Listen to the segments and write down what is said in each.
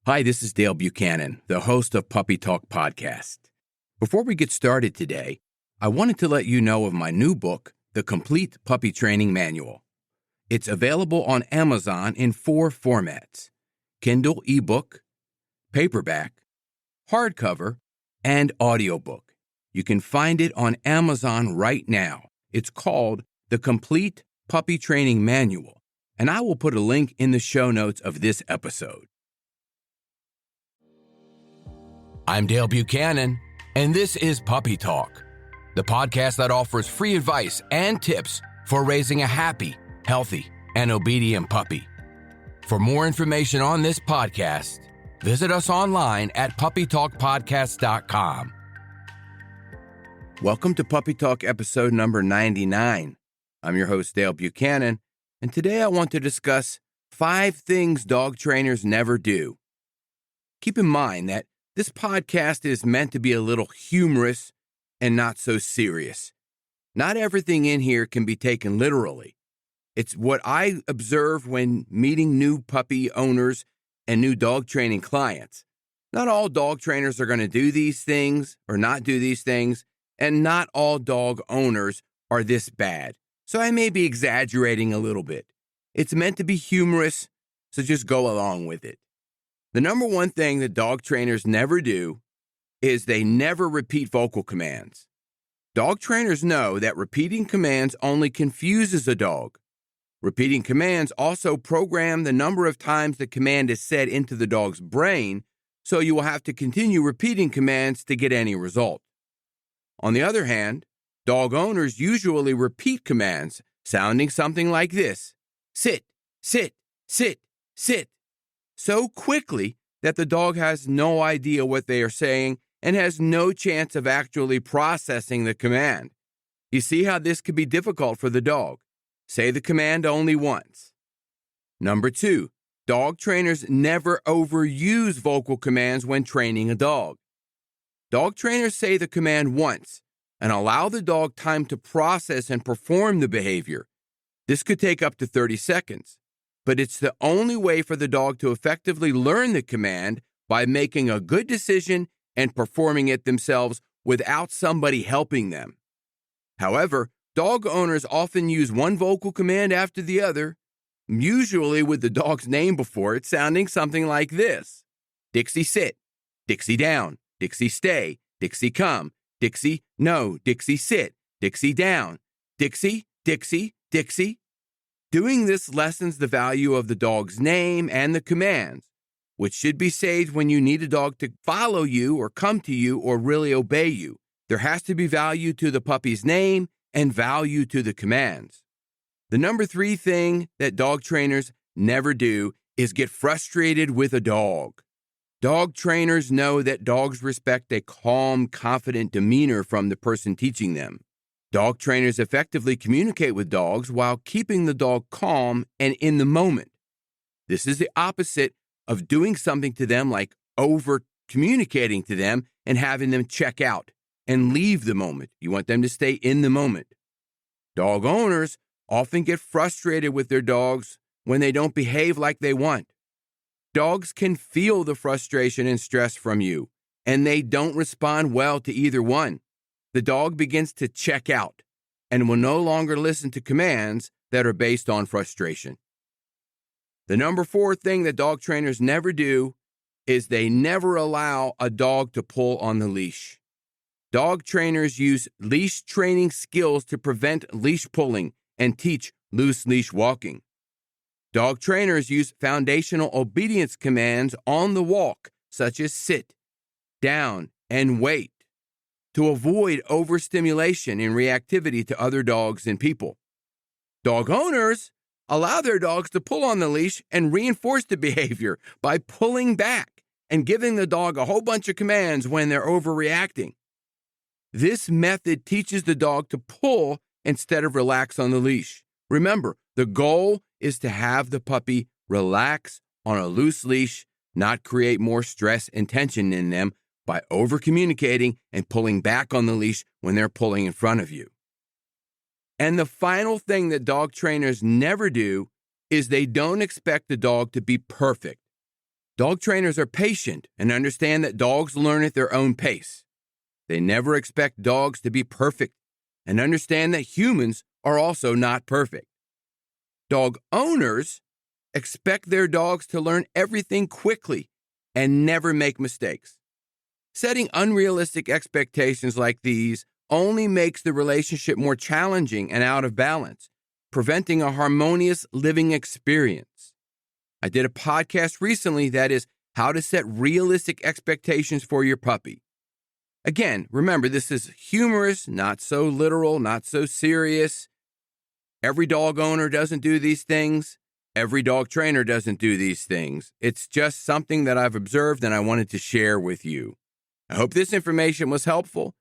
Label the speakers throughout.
Speaker 1: Hi, this is Dale Buchanan, the host of Puppy Talk Podcast. Before we get started today, I wanted to let you know of my new book, The Complete Puppy Training Manual. It's available on Amazon in 4 formats: Kindle ebook, paperback, hardcover, and audiobook. You can find it on Amazon right now. It's called The Complete Puppy Training Manual, and I will put a link in the show notes of this episode. I'm Dale Buchanan, and this is Puppy Talk, the podcast that offers free advice and tips for raising a happy, healthy, and obedient puppy. For more information on this podcast, visit us online at puppytalkpodcast.com. Welcome to Puppy Talk episode number 99. I'm your host, Dale Buchanan, and today I want to discuss 5 things dog trainers never do. Keep in mind that this podcast is meant to be a little humorous and not so serious. Not everything in here can be taken literally. It's what I observe when meeting new puppy owners and new dog training clients. Not all dog trainers are going to do these things or not do these things, and not all dog owners are this bad. So I may be exaggerating a little bit. It's meant to be humorous, so just go along with it. The number one thing that dog trainers never do is they never repeat vocal commands. Dog trainers know that repeating commands only confuses a dog. Repeating commands also program the number of times the command is said into the dog's brain, so you will have to continue repeating commands to get any result. On the other hand, dog owners usually repeat commands sounding something like this: sit, sit, sit, sit, so quickly that the dog has no idea what they are saying and has no chance of actually processing the command. You see how this could be difficult for the dog. Say the command only once. Number 2, dog trainers never overuse vocal commands when training a dog. Dog trainers say the command once and allow the dog time to process and perform the behavior. This could take up to 30 seconds. But it's the only way for the dog to effectively learn the command by making a good decision and performing it themselves without somebody helping them. However, dog owners often use one vocal command after the other, usually with the dog's name before it, sounding something like this: Dixie sit, Dixie down, Dixie stay, Dixie come, Dixie no, Dixie sit, Dixie down, Dixie, Dixie, Dixie. Doing this lessens the value of the dog's name and the commands, which should be saved when you need a dog to follow you or come to you or really obey you. There has to be value to the puppy's name and value to the commands. The number 3 thing that dog trainers never do is get frustrated with a dog. Dog trainers know that dogs respect a calm, confident demeanor from the person teaching them. Dog trainers effectively communicate with dogs while keeping the dog calm and in the moment. This is the opposite of doing something to them like over-communicating to them and having them check out and leave the moment. You want them to stay in the moment. Dog owners often get frustrated with their dogs when they don't behave like they want. Dogs can feel the frustration and stress from you, and they don't respond well to either one. The dog begins to check out and will no longer listen to commands that are based on frustration. The number 4 thing that dog trainers never do is they never allow a dog to pull on the leash. Dog trainers use leash training skills to prevent leash pulling and teach loose leash walking. Dog trainers use foundational obedience commands on the walk, such as sit, down, and wait, to avoid overstimulation and reactivity to other dogs and people. Dog owners allow their dogs to pull on the leash and reinforce the behavior by pulling back and giving the dog a whole bunch of commands when they're overreacting. This method teaches the dog to pull instead of relax on the leash. Remember, the goal is to have the puppy relax on a loose leash, not create more stress and tension in them by over-communicating and pulling back on the leash when they're pulling in front of you. And the final thing that dog trainers never do is they don't expect the dog to be perfect. Dog trainers are patient and understand that dogs learn at their own pace. They never expect dogs to be perfect and understand that humans are also not perfect. Dog owners expect their dogs to learn everything quickly and never make mistakes. Setting unrealistic expectations like these only makes the relationship more challenging and out of balance, preventing a harmonious living experience. I did a podcast recently that is how to set realistic expectations for your puppy. Again, remember, this is humorous, not so literal, not so serious. Every dog owner doesn't do these things. Every dog trainer doesn't do these things. It's just something that I've observed and I wanted to share with you. I hope this information was helpful.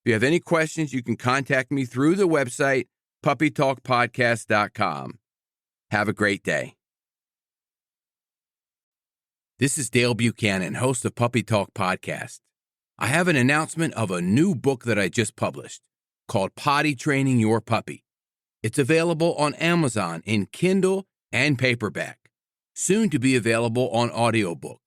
Speaker 1: If you have any questions, you can contact me through the website, puppytalkpodcast.com. Have a great day. This is Dale Buchanan, host of Puppy Talk Podcast. I have an announcement of a new book that I just published called Potty Training Your Puppy. It's available on Amazon in Kindle and paperback, soon to be available on audiobook.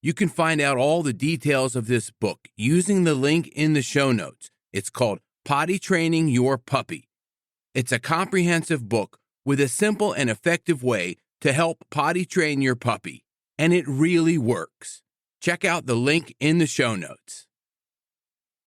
Speaker 1: You can find out all the details of this book using the link in the show notes. It's called Potty Training Your Puppy. It's a comprehensive book with a simple and effective way to help potty train your puppy, and it really works. Check out the link in the show notes.